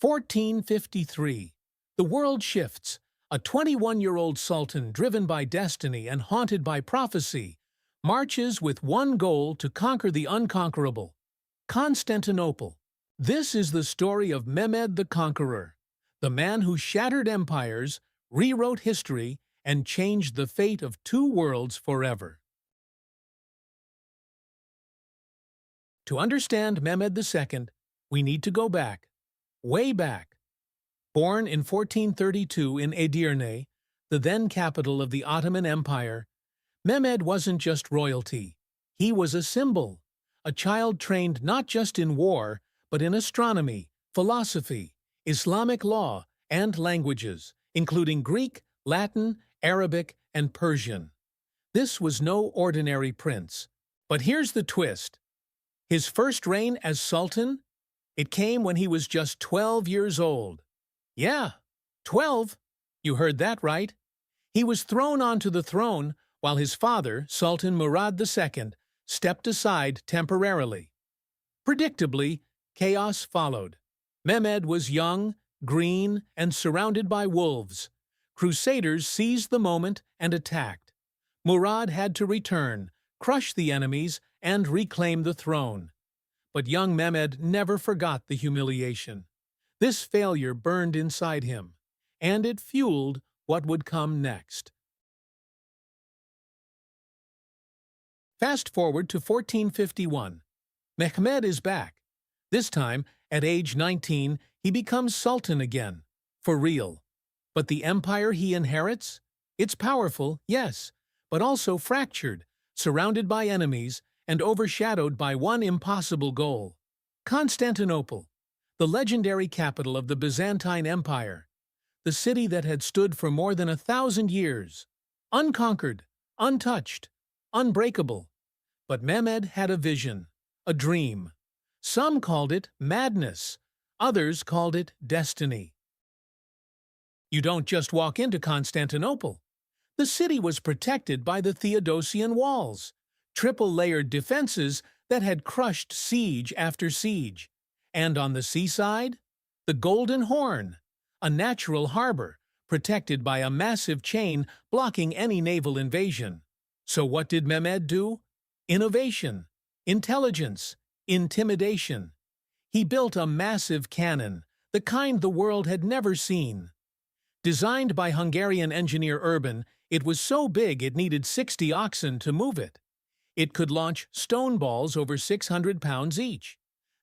1453. The world shifts. A 21-year-old sultan driven by destiny and haunted by prophecy marches with one goal to conquer the unconquerable, Constantinople. This is the story of Mehmed the Conqueror, the man who shattered empires, rewrote history, and changed the fate of two worlds forever. To understand Mehmed II, we need to go back, way back. Born in 1432 in Edirne, the then capital of the Ottoman Empire, Mehmed wasn't just royalty. He was a symbol, a child trained not just in war, but in astronomy, philosophy, Islamic law, and languages, including Greek, Latin, Arabic, and Persian. This was no ordinary prince. But here's the twist. His first reign as Sultan? It came when he was just 12 years old. Yeah, 12. You heard that right. He was thrown onto the throne while his father, Sultan Murad II, stepped aside temporarily. Predictably, chaos followed. Mehmed was young, green, and surrounded by wolves. Crusaders seized the moment and attacked. Murad had to return, crush the enemies, and reclaim the throne. But young Mehmed never forgot the humiliation. This failure burned inside him, and it fueled what would come next. Fast forward to 1451. Mehmed is back. This time, at age 19, he becomes Sultan again, for real. But the empire he inherits? It's powerful, yes, but also fractured, surrounded by enemies, and overshadowed by one impossible goal: Constantinople, the legendary capital of the Byzantine Empire, the city that had stood for more than 1,000 years, unconquered, untouched, unbreakable. But Mehmed had a vision, a dream. Some called it madness, others called it destiny. You don't just walk into Constantinople. The city was protected by the Theodosian walls, triple-layered defenses that had crushed siege after siege. And on the seaside, the Golden Horn, a natural harbor protected by a massive chain blocking any naval invasion. So what did Mehmed do? Innovation, intelligence, intimidation. He built a massive cannon, the kind the world had never seen. Designed by Hungarian engineer Urban, it was so big it needed 60 oxen to move it. It could launch stone balls over 600 pounds each.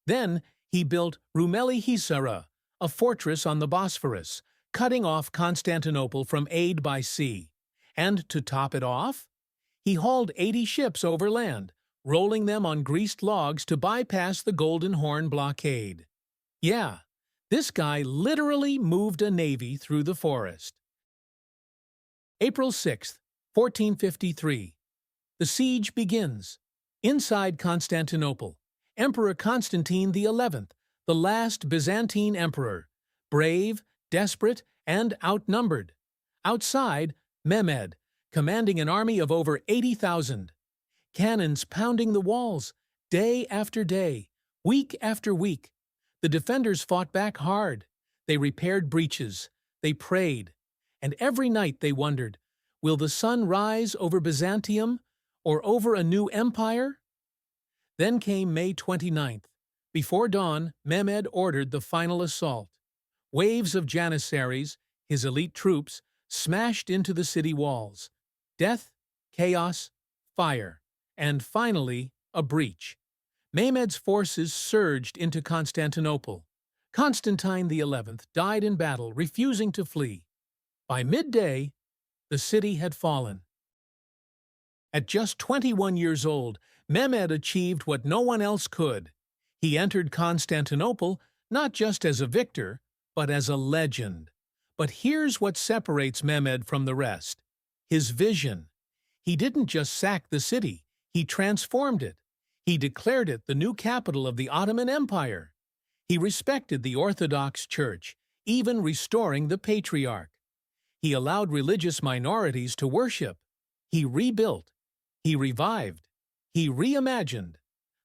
Then he built Rumeli Hisara, a fortress on the Bosphorus, cutting off Constantinople from aid by sea. And to top it off, he hauled 80 ships overland, rolling them on greased logs to bypass the Golden Horn blockade. Yeah, this guy literally moved a navy through the forest. April 6, 1453. The siege begins. Inside Constantinople, Emperor Constantine XI, the last Byzantine emperor, brave, desperate, and outnumbered. Outside, Mehmed, commanding an army of over 80,000. Cannons pounding the walls, day after day, week after week. The defenders fought back hard. They repaired breaches. They prayed. And every night they wondered, will the sun rise over Byzantium or over a new empire? Then came May 29th. Before dawn, Mehmed ordered the final assault. Waves of Janissaries, his elite troops, smashed into the city walls. Death, chaos, fire, and finally, a breach. Mehmed's forces surged into Constantinople. Constantine XI died in battle, refusing to flee. By midday, the city had fallen. At just 21 years old, Mehmed achieved what no one else could. He entered Constantinople not just as a victor, but as a legend. But here's what separates Mehmed from the rest: his vision. He didn't just sack the city, he transformed it. He declared it the new capital of the Ottoman Empire. He respected the Orthodox Church, even restoring the Patriarch. He allowed religious minorities to worship. He rebuilt. He revived. He reimagined.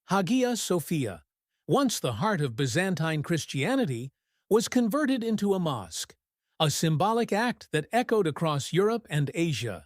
Hagia Sophia, once the heart of Byzantine Christianity, was converted into a mosque, a symbolic act that echoed across Europe and Asia.